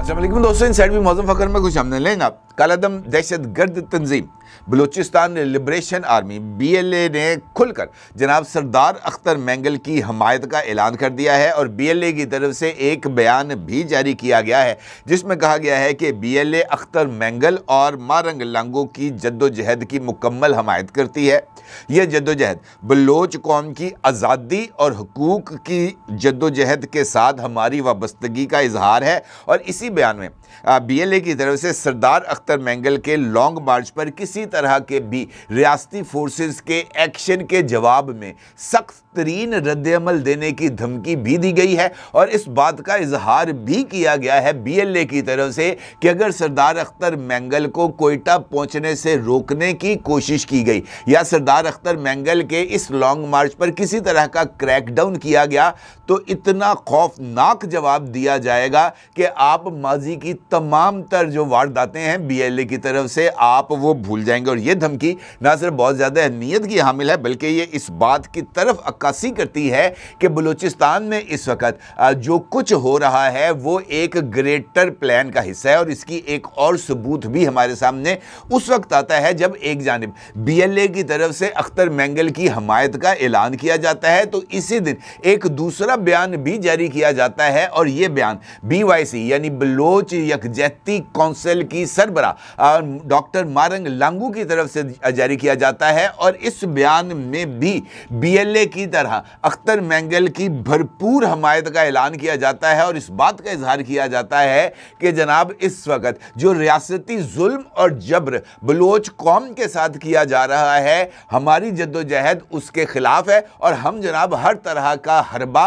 अस्सलाम वालेकुम दोस्तों, इनसाइड भी मौजूद फकर में कुछ हमने लेंगे। कालादम दहशतगर्द तंजीम बलूचिस्तान लिबरेशन आर्मी BLA ने खुलकर जनाब सरदार अख्तर मैंगल की हमायत का ऐलान कर दिया है और BLA की तरफ से एक बयान भी जारी किया गया है जिसमें कहा गया है कि BLA अख्तर मैंगल और मारंग लांगो की जद्दोजहद की मुकम्मल हमायत करती है। यह जद्दोजहद बलोच कौम की आज़ादी और हुकूक की जद्दोजहद के साथ हमारी वाबस्तगी का इजहार है और इसी बयान में BLA की तरफ से सरदार अख्तर मैंगल के लॉन्ग मार्च पर किसी तरह के भी रियासती फोर्सेस के एक्शन के जवाब में सख्त तरीन रद्द-ए-अमल देने की धमकी भी दी गई है और इस बात का इजहार भी किया गया है BLA की तरफ से कि अगर सरदार अख्तर मैंगल को कोयटा पहुंचने से रोकने की कोशिश की गई या सरदार अख्तर मैंगल के इस लॉन्ग मार्च पर किसी तरह का क्रैकडाउन किया गया तो इतना खौफनाक जवाब दिया जाएगा कि आप माजी की तमाम तर जो वारदातें हैं BLA की तरफ से आप वो भूल जाएंगे। और ये धमकी ना सिर्फ बहुत ज़्यादा अहमियत की हामिल है बल्कि ये इस बात की तरफ अक्कासी करती है कि बलूचिस्तान में इस वक्त जो कुछ हो रहा है वो एक ग्रेटर प्लान का हिस्सा है। और इसकी एक और सबूत भी हमारे सामने उस वक्त आता है जब एक जानिब BLA की तरफ से अख्तर मैंगल की हमायत का ऐलान किया जाता है तो इसी दिन एक दूसरा बयान भी जारी किया जाता है और यह बयान BYC यानी बलोच यकजहती काउंसिल की सरबरा डॉक्टर मारंग लांगू की तरफ से जारी किया जाता है। और इस बयान में भी BLA की तरह अख्तर मैंगल की भरपूर हमायत का ऐलान किया जाता है और इस बात का इजहार किया जाता है कि जनाब इस वक्त जो रियासती जुल्म और जबर बलोच कौम के साथ किया जा रहा है हमारी जद्दोजहद उसके खिलाफ है और हम जनाब हर तरह का हरबा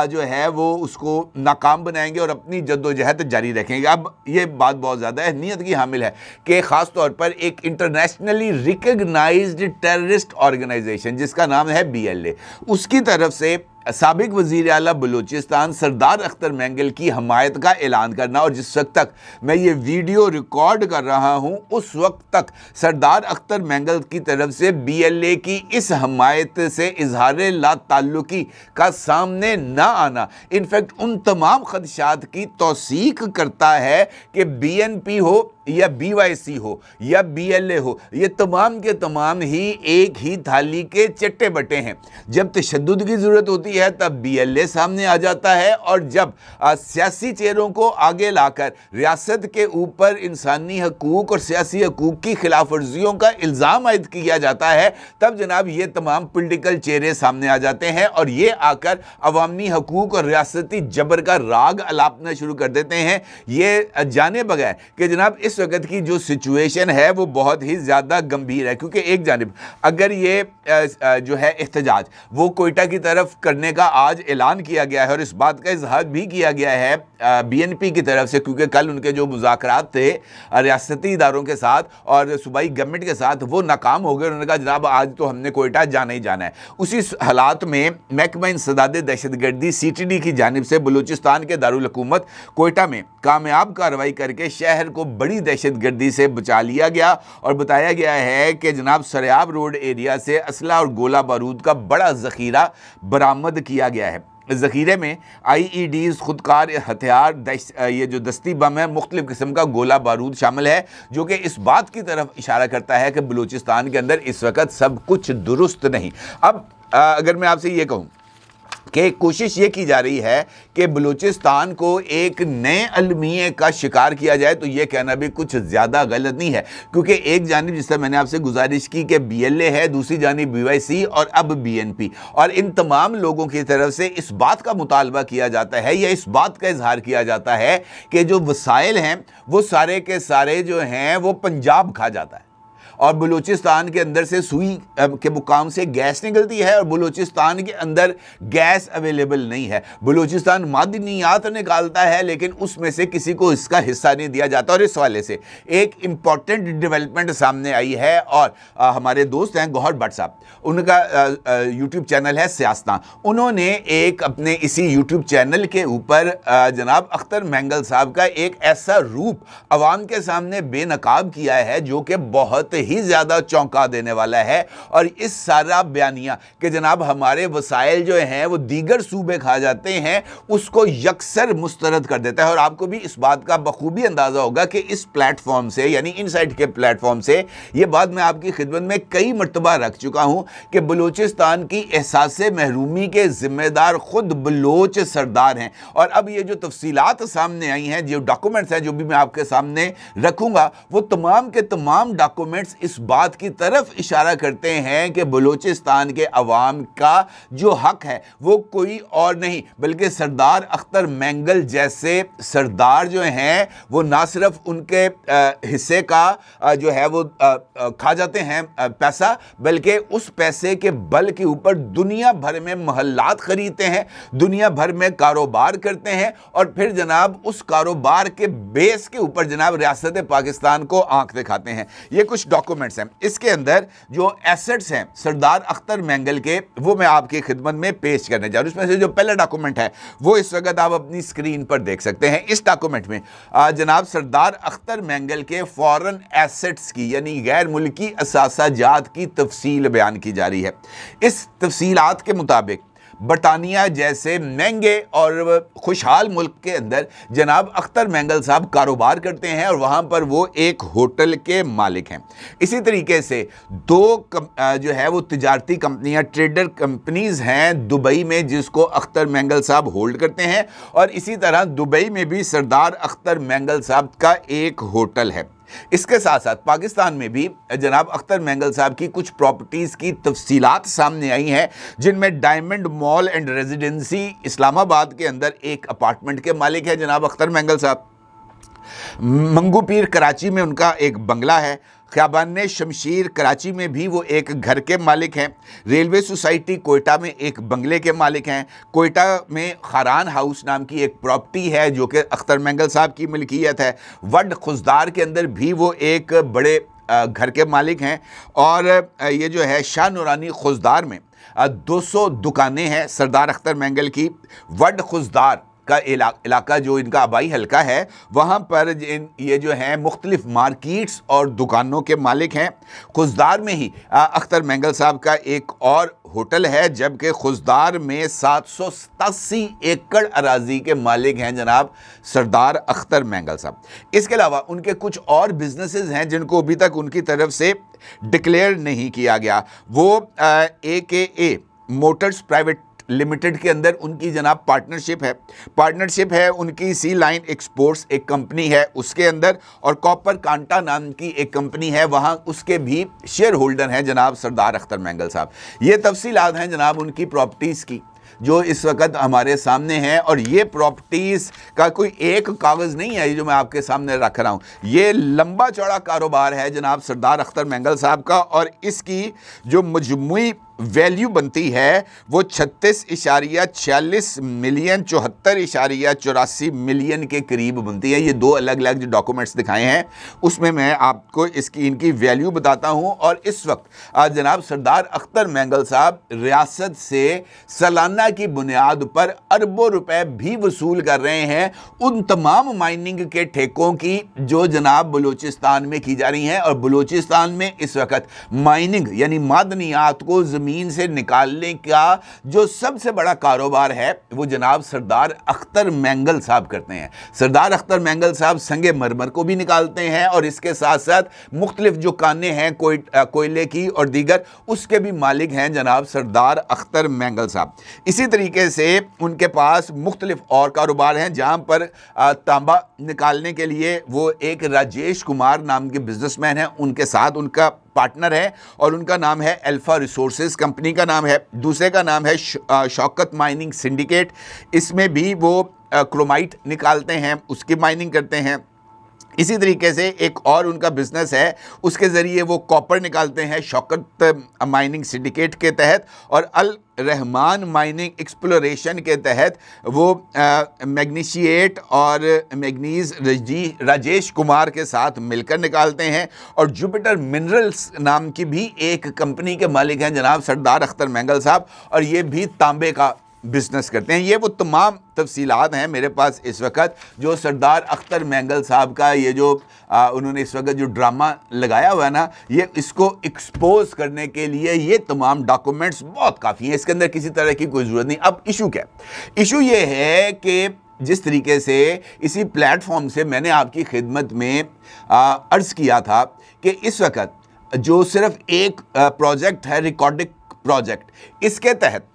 जो है वो उसको नाकाम बनाएंगे और अपनी जद्दोजहद जारी रखेंगे। अब ये बात बहुत ज़्यादा अहमियत की हामिल है कि ख़ास तौर पर एक इंटरनेशनली रिकग्नाइज्ड टेररिस्ट ऑर्गेनाइजेशन जिसका नाम है BLA उसकी तरफ से साबिक वज़ीर आला बलूचिस्तान सरदार अख्तर मैंगल की हमायत का ऐलान करना और जिस वक्त तक मैं ये वीडियो रिकॉर्ड कर रहा हूँ उस वक्त तक सरदार अख्तर मैंगल की तरफ से BLA की इस हमायत से इजहार ला ताल्लुकी का सामने ना आना इनफैक्ट उन तमाम खदशात की तौसीक करता है कि BNP हो या BYC हो या BLA हो ये तमाम के तमाम ही एक ही थाली के चट्टे बट्टे हैं। जब तशद्दुद की ज़रूरत होती है तब BLA सामने आ जाता है और जब सियासी चेहरों को आगे लाकर रियासत के ऊपर इंसानी हकूक़ और सियासी हकूक़ की खिलाफ वर्जियों का इल्ज़ाम आयद किया जाता है तब जनाब ये तमाम पॉलिटिकल चेहरे सामने आ जाते हैं और ये आकर अवामी हकूक़ और रियासती जबर का राग अलापना शुरू कर देते हैं। ये जाने बगैर कि जनाब इस वक्त की जो सिचुएशन है वो बहुत ही ज़्यादा गंभीर है क्योंकि एक जानिब अगर ये जो है एहतजाज वो कोयटा की तरफ करने का आज ऐलान किया गया है और इस बात का इजहार भी किया गया है BNP की तरफ से क्योंकि कल उनके जो मुज़ाकरात थे रियासती इदारों के साथ और सूबाई गवर्नमेंट के साथ वो नाकाम हो गए। उन्होंने कहा जनाब आज तो हमने कोयटा जाना ही जाना है। उसी हालात में महकमा इंसदाद दहशतगर्दी CTD की जानिब से बलूचिस्तान के दारुल हुकूमत कोयटा में कामयाब कार्रवाई करके शहर को बड़ी दहशतगर्दी से बचा लिया गया और बताया गया है कि जनाब सरियाब रोड एरिया से असला और गोला बारूद का बड़ा ज़ख़ीरा बरामद किया गया है। ज़ख़ीरे में IEDs खुदकार हथियार ये जो दस्ती बम है मुख्तलिफ़ किस्म का गोला बारूद शामिल है जो कि इस बात की तरफ इशारा करता है कि बलूचिस्तान के अंदर इस वक्त सब कुछ दुरुस्त नहीं। अब अगर मैं आपसे ये कहूँ कि कोशिश ये की जा रही है कि बलूचिस्तान को एक नए अलमिये का शिकार किया जाए तो ये कहना भी कुछ ज़्यादा गलत नहीं है क्योंकि एक जानिब जिस तरह मैंने आपसे गुजारिश की कि BLA है दूसरी जानिब BYC और अब BNP और इन तमाम लोगों की तरफ से इस बात का मुतालबा किया जाता है या इस बात का इजहार किया जाता है कि जो वसाइल हैं वो सारे के सारे जो हैं वो पंजाब खा जाता है और बलूचिस्तान के अंदर से सुई के मुकाम से गैस निकलती है और बलूचिस्तान के अंदर गैस अवेलेबल नहीं है। बलूचिस्तान मादनियात निकालता है लेकिन उसमें से किसी को इसका हिस्सा नहीं दिया जाता। और इस हवाले से एक इम्पॉर्टेंट डेवलपमेंट सामने आई है और हमारे दोस्त हैं गौहर भट्ट साहब, उनका यूट्यूब चैनल है सियासतां, उन्होंने एक अपने इसी यूट्यूब चैनल के ऊपर जनाब अख्तर मैंगल साहब का एक ऐसा रूप अवाम के सामने बेनकाब किया है जो कि बहुत ही ज़्यादा चौंका देने वाला है। और इस सारा बयानिया कि जनाब हमारे वसाइल जो हैं वो दीगर सूबे खा जाते हैं, उसको यकसर मुस्तरद कर देता है। और आपको भी इस बात का बखूबी अंदाज़ा होगा कि इस प्लेटफॉर्म से, यानी इनसाइट के प्लेटफॉर्म से, ये बात मैं आपकी खिदमत में कई मरतबा रख चुका हूं कि बलूचिस्तान की एहसास महरूमी के जिम्मेदार खुद बलोच सरदार हैं। और अब ये जो तफसीलात सामने आई हैं, जो डॉक्यूमेंट्स हैं जो भी मैं आपके सामने रखूंगा, वो तमाम के तमाम डॉक्यूमेंट्स इस बात की तरफ इशारा करते हैं कि बलूचिस्तान के अवाम का जो हक है वो कोई और नहीं बल्कि सरदार अख्तर मैंगल जैसे सरदार जो हैं वो ना सिर्फ उनके हिस्से का जो है वो खा जाते हैं पैसा, बल्कि उस पैसे के बल के ऊपर दुनिया भर में महल्लात खरीदते हैं, दुनिया भर में कारोबार करते हैं और फिर जनाब उस कारोबार के बेस के ऊपर जनाब रियासत पाकिस्तान को आंख दिखाते हैं। ये कुछ डॉक्यूमेंट्स हैं, इसके अंदर जो एसेट्स हैं सरदार अख्तर मैंगल के, वो मैं आपकी खिदमत में पेश करने जा रहा हूं। उसमें से जो पहला डॉक्यूमेंट है वो इस वक्त आप अपनी स्क्रीन पर देख सकते हैं। इस डॉक्यूमेंट में जनाब सरदार अख्तर मैंगल के फॉरेन एसेट्स की, यानी गैर मुल्की असासाजात की तफसील बयान की जा रही है। इस तफसीलात के मुताबिक बरतानिया जैसे महंगे और खुशहाल मुल्क के अंदर जनाब अख्तर मैंगल साहब कारोबार करते हैं और वहाँ पर वो एक होटल के मालिक हैं। इसी तरीके से दो जो है वो तिजारती कंपनियाँ, ट्रेडर कंपनीज़ हैं दुबई में, जिसको अख्तर मैंगल साहब होल्ड करते हैं। और इसी तरह दुबई में भी सरदार अख्तर मैंगल साहब का एक होटल है। इसके साथ साथ पाकिस्तान में भी जनाब अख्तर मैंगल साहब की कुछ प्रॉपर्टीज़ की तफसीलात सामने आई हैं, जिनमें diamond mall and residency Islamabad के अंदर एक अपार्टमेंट के मालिक है जनाब अख्तर मैंगल साहब। मंगू पीर कराची में उनका एक बंगला है। ख़ियाबान शमशीर कराची में भी वो एक घर के मालिक हैं। रेलवे सोसाइटी कोयटा में एक बंगले के मालिक हैं। कोयटा में खारान हाउस नाम की एक प्रॉपर्टी है जो कि अख्तर मैंगल साहब की मिल्कियत है। वड खुजदार के अंदर भी वो एक बड़े घर के मालिक हैं। और ये जो है शाह नूरानी खुजदार में 200 दुकानें हैं सरदार अख्तर मैंगल की। वड खुजदार का इलाका जो इनका आबाई हल्का है, वहाँ पर ये जो हैं मुख्तलिफ मार्केट्स और दुकानों के मालिक हैं। खुजदार में ही अख्तर मैंगल साहब का एक और होटल है, जबकि खुजदार में 787 एकड़ अराजी के मालिक हैं जनाब सरदार अख्तर मैंगल साहब। इसके अलावा उनके कुछ और बिजनेसेस हैं जिनको अभी तक उनकी तरफ से डिक्लेयर नहीं किया गया। वो AKA मोटर्स प्राइवेट लिमिटेड के अंदर उनकी जनाब पार्टनरशिप है उनकी सी लाइन एक्सपोर्ट्स एक कंपनी है उसके अंदर, और कॉपर कांटा नाम की एक कंपनी है, वहाँ उसके भी शेयर होल्डर हैं जनाब सरदार अख्तर मैंगल साहब। ये तफसीलात हैं जनाब उनकी प्रॉपर्टीज़ की जो इस वक्त हमारे सामने हैं। और ये प्रॉपर्टीज़ का कोई एक कागज़ नहीं है जो मैं आपके सामने रख रहा हूँ, ये लंबा चौड़ा कारोबार है जनाब सरदार अख्तर मैंगल साहब का। और इसकी जो मजमूई वैल्यू बनती है वो 36.46 मिलियन 74.84 मिलियन के करीब बनती है। ये दो अलग अलग जो डॉक्यूमेंट्स दिखाए हैं उसमें मैं आपको इनकी वैल्यू बताता हूं। और इस वक्त जनाब सरदार अख्तर मैंगल साहब रियासत से सालाना की बुनियाद पर अरबों रुपए भी वसूल कर रहे हैं उन तमाम माइनिंग के ठेकों की जो जनाब बलूचिस्तान में की जा रही हैं। और बलूचिस्तान में इस वक्त माइनिंग यानी मादनियात को ज़मीन से निकालने का जो सबसे बड़ा कारोबार है वो जनाब सरदार अख्तर मैंगल साहब करते हैं। सरदार अख्तर मैंगल साहब संगे मरमर को भी निकालते हैं और इसके साथ साथ मुख्तलिफ जो कानें हैं कोयले की और दीगर, उसके भी मालिक हैं जनाब सरदार अख्तर मैंगल साहब। इसी तरीके से उनके पास मुख्तलिफ और कारोबार हैं जहाँ पर तांबा निकालने के लिए वो एक राजेश कुमार नाम के बिजनेसमैन हैं, उनके साथ उनका पार्टनर है और उनका नाम है अल्फा रिसोर्सेज कंपनी का नाम है। दूसरे का नाम है शौकत माइनिंग सिंडिकेट, इसमें भी वो क्रोमाइट निकालते हैं, उसकी माइनिंग करते हैं। इसी तरीके से एक और उनका बिजनेस है, उसके ज़रिए वो कॉपर निकालते हैं शौकत माइनिंग सिंडिकेट के तहत, और अल रहमान माइनिंग एक्सप्लोरेशन के तहत वो मैग्नीशिएट और मैग्नीज राजेश कुमार के साथ मिलकर निकालते हैं। और जुपिटर मिनरल्स नाम की भी एक कंपनी के मालिक हैं जनाब सरदार अख्तर मैंगल साहब, और ये भी तांबे का बिजनेस करते हैं। ये वो तमाम तफसीलात हैं मेरे पास इस वक्त, जो सरदार अख्तर मैंगल साहब का ये जो उन्होंने इस वक्त जो ड्रामा लगाया हुआ है ना, ये इसको एक्सपोज करने के लिए ये तमाम डॉक्यूमेंट्स बहुत काफ़ी हैं, इसके अंदर किसी तरह की कोई ज़रूरत नहीं। अब इशू क्या है? इशू ये है कि जिस तरीके से इसी प्लेटफॉर्म से मैंने आपकी खिदमत में अर्ज़ किया था कि इस वक्त जो सिर्फ एक प्रोजेक्ट है, रिकॉर्डिंग प्रोजेक्ट, इसके तहत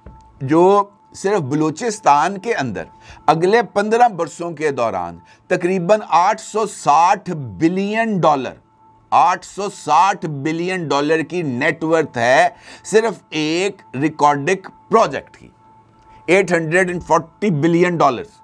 जो सिर्फ बलूचिस्तान के अंदर अगले 15 बरसों के दौरान तकरीबन 860 बिलियन डॉलर, 860 बिलियन डॉलर की नेटवर्थ है सिर्फ एक रिकॉर्डिंग प्रोजेक्ट की। 840 बिलियन डॉलर्स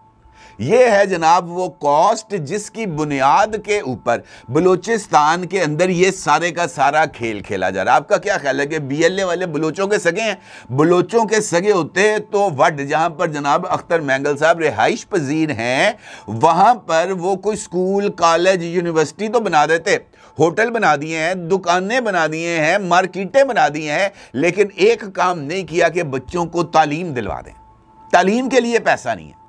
ये है जनाब वो कॉस्ट जिसकी बुनियाद के ऊपर बलूचिस्तान के अंदर ये सारे का सारा खेल खेला जा रहा है। आपका क्या ख्याल है कि बीएलए वाले बलूचों के सगे हैं? बलूचों के सगे होते तो वड जहां पर जनाब अख्तर मैंगल साहब रिहाइश पजीर हैं, वहां पर वो कोई स्कूल, कॉलेज, यूनिवर्सिटी तो बना देते, होटल बना दिए हैं, दुकानें बना दिए हैं, मार्केटें बना दी हैं, लेकिन एक काम नहीं किया कि बच्चों को तालीम दिलवा दें। तालीम के लिए पैसा नहीं है।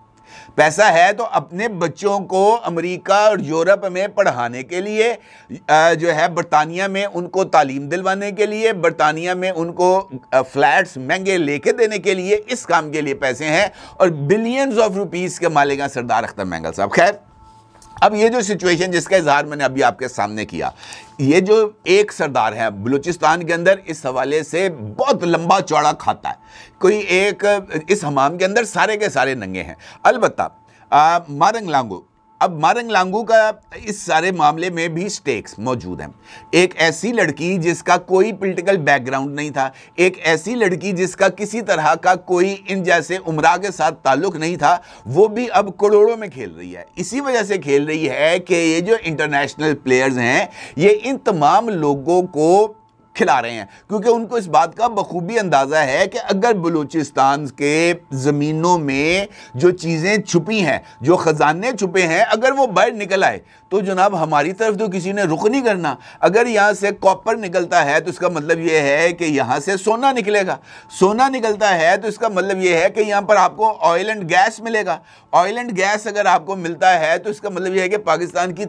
पैसा है तो अपने बच्चों को अमेरिका और यूरोप में पढ़ाने के लिए, जो है बरतानिया में उनको तालीम दिलवाने के लिए, बरतानिया में उनको फ्लैट्स महंगे लेके देने के लिए, इस काम के लिए पैसे हैं और बिलियंस ऑफ रुपीस के मालिक हैं सरदार अख्तर मैंगल साहब। खैर, अब ये जो सिचुएशन जिसका इजहार मैंने अभी आपके सामने किया, ये जो एक सरदार है बलूचिस्तान के अंदर, इस हवाले से बहुत लंबा चौड़ा खाता है। कोई एक इस हमाम के अंदर सारे के सारे नंगे हैं। अलबत्ता मारंग लांगू, अब मारंग लांगू का इस सारे मामले में भी स्टेक्स मौजूद हैं। एक ऐसी लड़की जिसका कोई पॉलिटिकल बैकग्राउंड नहीं था, एक ऐसी लड़की जिसका किसी तरह का कोई इन जैसे उमरा के साथ ताल्लुक नहीं था, वो भी अब करोड़ों में खेल रही है। इसी वजह से खेल रही है कि ये जो इंटरनेशनल प्लेयर्स हैं ये इन तमाम लोगों को खिला रहे हैं, क्योंकि उनको इस बात का बखूबी अंदाज़ा है कि अगर बलूचिस्तान के ज़मीनों में जो चीज़ें छुपी हैं, जो ख़जाने छुपे हैं, अगर वो बाहर निकल आए तो जनाब हमारी तरफ तो किसी ने रुख नहीं करना। अगर यहाँ से कॉपर निकलता है तो इसका मतलब ये है कि यहाँ से सोना निकलेगा, सोना निकलता है तो इसका मतलब ये है कि यहाँ पर आपको ऑयल एंड गैस मिलेगा, ऑयल एंड गैस अगर आपको मिलता है तो इसका मतलब ये है कि पाकिस्तान की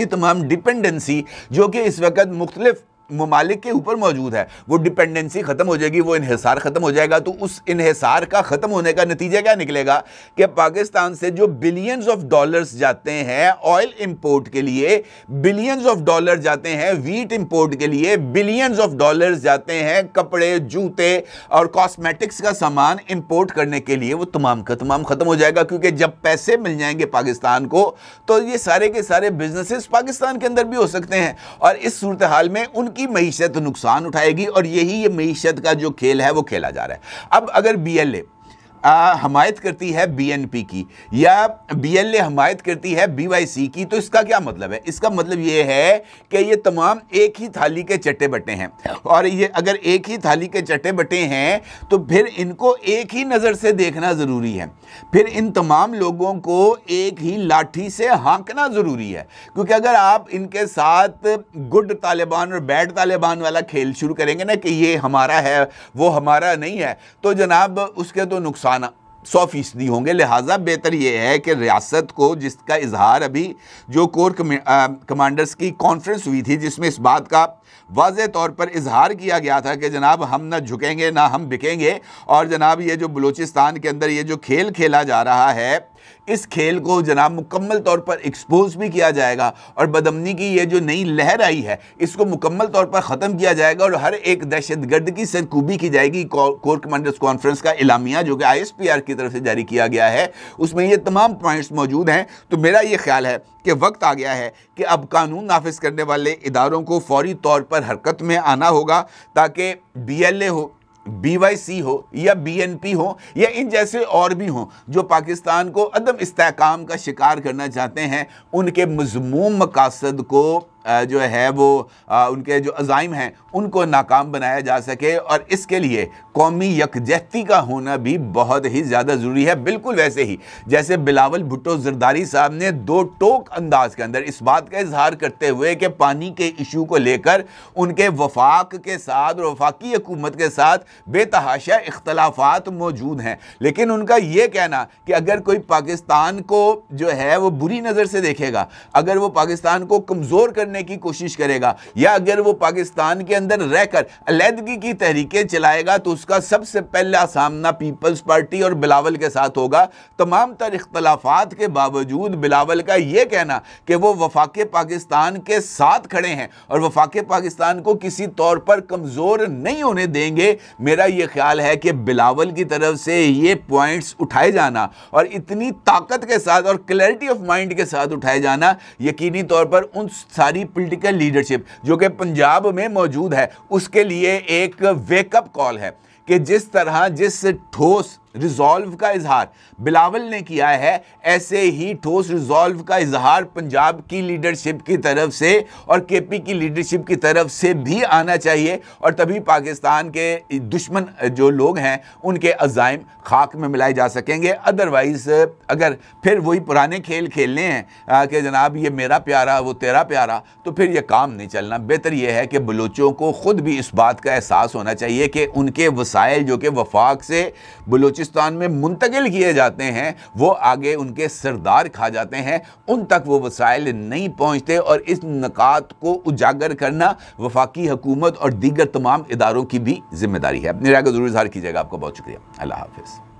तमाम डिपेंडेंसी जो कि इस वक्त मुख्तलिफ ममालिक के ऊपर मौजूद है, वो डिपेंडेंसी ख़त्म हो जाएगी, वो इन्हिसार ख़त्म हो जाएगा। तो उस इन्हिसार का ख़त्म होने का नतीजा क्या निकलेगा कि पाकिस्तान से जो बिलियंस ऑफ डॉलर्स जाते हैं ऑयल इंपोर्ट के लिए, बिलियंस ऑफ डॉलर जाते हैं वीट इंपोर्ट के लिए, बिलियंस ऑफ डॉलर्स जाते हैं कपड़े, जूते और कॉस्मेटिक्स का सामान इंपोर्ट करने के लिए, वो तमाम का तमाम ख़त्म हो जाएगा। क्योंकि जब पैसे मिल जाएंगे पाकिस्तान को तो ये सारे के सारे बिजनेसेस पाकिस्तान के अंदर भी हो सकते हैं और इस सूरत हाल में उनकी मईशत नुकसान उठाएगी और यही ये मईशत का जो खेल है वो खेला जा रहा है। अब अगर बीएलए हमायत करती है बीएनपी की या बीएलए हमायत करती है बीवाईसी की, तो इसका क्या मतलब है? इसका मतलब ये है कि ये तमाम एक ही थाली के चट्टे बट्टे हैं और ये अगर एक ही थाली के चट्टे बट्टे हैं तो फिर इनको एक ही नज़र से देखना ज़रूरी है, फिर इन तमाम लोगों को एक ही लाठी से हाँकना ज़रूरी है। क्योंकि अगर आप इनके साथ गुड तालिबान और बैड तालिबान वाला खेल शुरू करेंगे ना कि ये हमारा है वो हमारा नहीं है, तो जनाब उसके तो नुकसान 100% होंगे। लिहाजा बेहतर यह है कि रियासत को, जिसका इजहार अभी जो कोर कमांडर्स की कॉन्फ्रेंस हुई थी जिसमें इस बात का वाज़ेह तौर पर इजहार किया गया था कि जनाब हम ना झुकेंगे ना हम बिकेंगे और जनाब ये जो बलूचिस्तान के अंदर ये जो खेल खेला जा रहा है इस खेल को जनाब मुकम्मल तौर पर एक्सपोज भी किया जाएगा और बदअमनी की ये जो नई लहर आई है इसको मुकम्मल तौर पर ख़त्म किया जाएगा और हर एक दहशतगर्द की सरकूबी की जाएगी। कोर कमांडर्स कॉन्फ्रेंस का इलामिया जो कि ISPR की तरफ से जारी किया गया है उसमें ये तमाम पॉइंट्स मौजूद हैं। तो मेरा ये ख्याल है कि वक्त आ गया है कि अब कानून नाफिज करने वाले इदारों को फौरी तौर पर हरकत में आना होगा ताकि BLA हो, BYC हो या BNP हो या इन जैसे और भी हों जो पाकिस्तान को अदम इस्तेहकाम का शिकार करना चाहते हैं, उनके मज़मूम मकासद को जो है वो उनके जो अज़ाइम हैं उनको नाकाम बनाया जा सके, और इसके लिए कौमी यकजहती का होना भी बहुत ही ज़्यादा ज़रूरी है। बिल्कुल वैसे ही जैसे बिलावल भुट्टो ज़रदारी साहब ने दो टोक अंदाज के अंदर इस बात का इजहार करते हुए कि पानी के इशू को लेकर उनके वफाक के साथ और वफाकी हुकूमत के साथ बेतहाशा इख्तलाफात मौजूद हैं, लेकिन उनका यह कहना कि अगर कोई पाकिस्तान को जो है वो बुरी नज़र से देखेगा, अगर वो पाकिस्तान को कमज़ोर करने की कोशिश करेगा, या अगर वो पाकिस्तान के अंदर रहकर अलहदगी की तहरीकें चलाएगा, तो उसका सबसे पहला सामना पीपल्स पार्टी और बिलावल के साथ होगा। तमाम तर इख्तलाफात के बावजूद बिलावल का यह कहना कि वो वफाक पाकिस्तान के साथ खड़े हैं और वफाक पाकिस्तान को किसी तौर पर कमज़ोर नहीं होने देंगे, मेरा यह ख्याल है कि बिलावल की तरफ से ये पॉइंट्स उठाए जाना और इतनी ताकत के साथ और क्लैरिटी ऑफ माइंड के साथ उठाए जाना यकीनी तौर पर उन सारी पॉलिटिकल लीडरशिप जो कि पंजाब में मौजूद है उसके लिए एक वेकअप कॉल है कि जिस तरह जिस ठोस रिजॉल्व का इजहार बिलावल ने किया है, ऐसे ही ठोस रिजॉल्व का इजहार पंजाब की लीडरशिप की तरफ से और केपी की लीडरशिप की तरफ से भी आना चाहिए, और तभी पाकिस्तान के दुश्मन जो लोग हैं उनके अज़ाइम खाक में मिलाए जा सकेंगे। अदरवाइज़ अगर फिर वही पुराने खेल खेलने हैं कि जनाब ये मेरा प्यारा वो तेरा प्यारा, तो फिर ये काम नहीं चलना। बेहतर यह है कि बलूचों को ख़ुद भी इस बात का एहसास होना चाहिए कि उनके वसाइल जो कि वफाक से बलूचिस्तान में मुंतकिल किए जाते हैं वो आगे उनके सरदार खा जाते हैं, उन तक वो वसाइल नहीं पहुंचते, और इस नकात को उजागर करना वफाकी हुकूमत और दीगर तमाम इदारों की भी जिम्मेदारी है। अपनी राय का जरूर इज़हार कीजिएगा। आपका बहुत शुक्रिया। अल्लाह हाफिज़।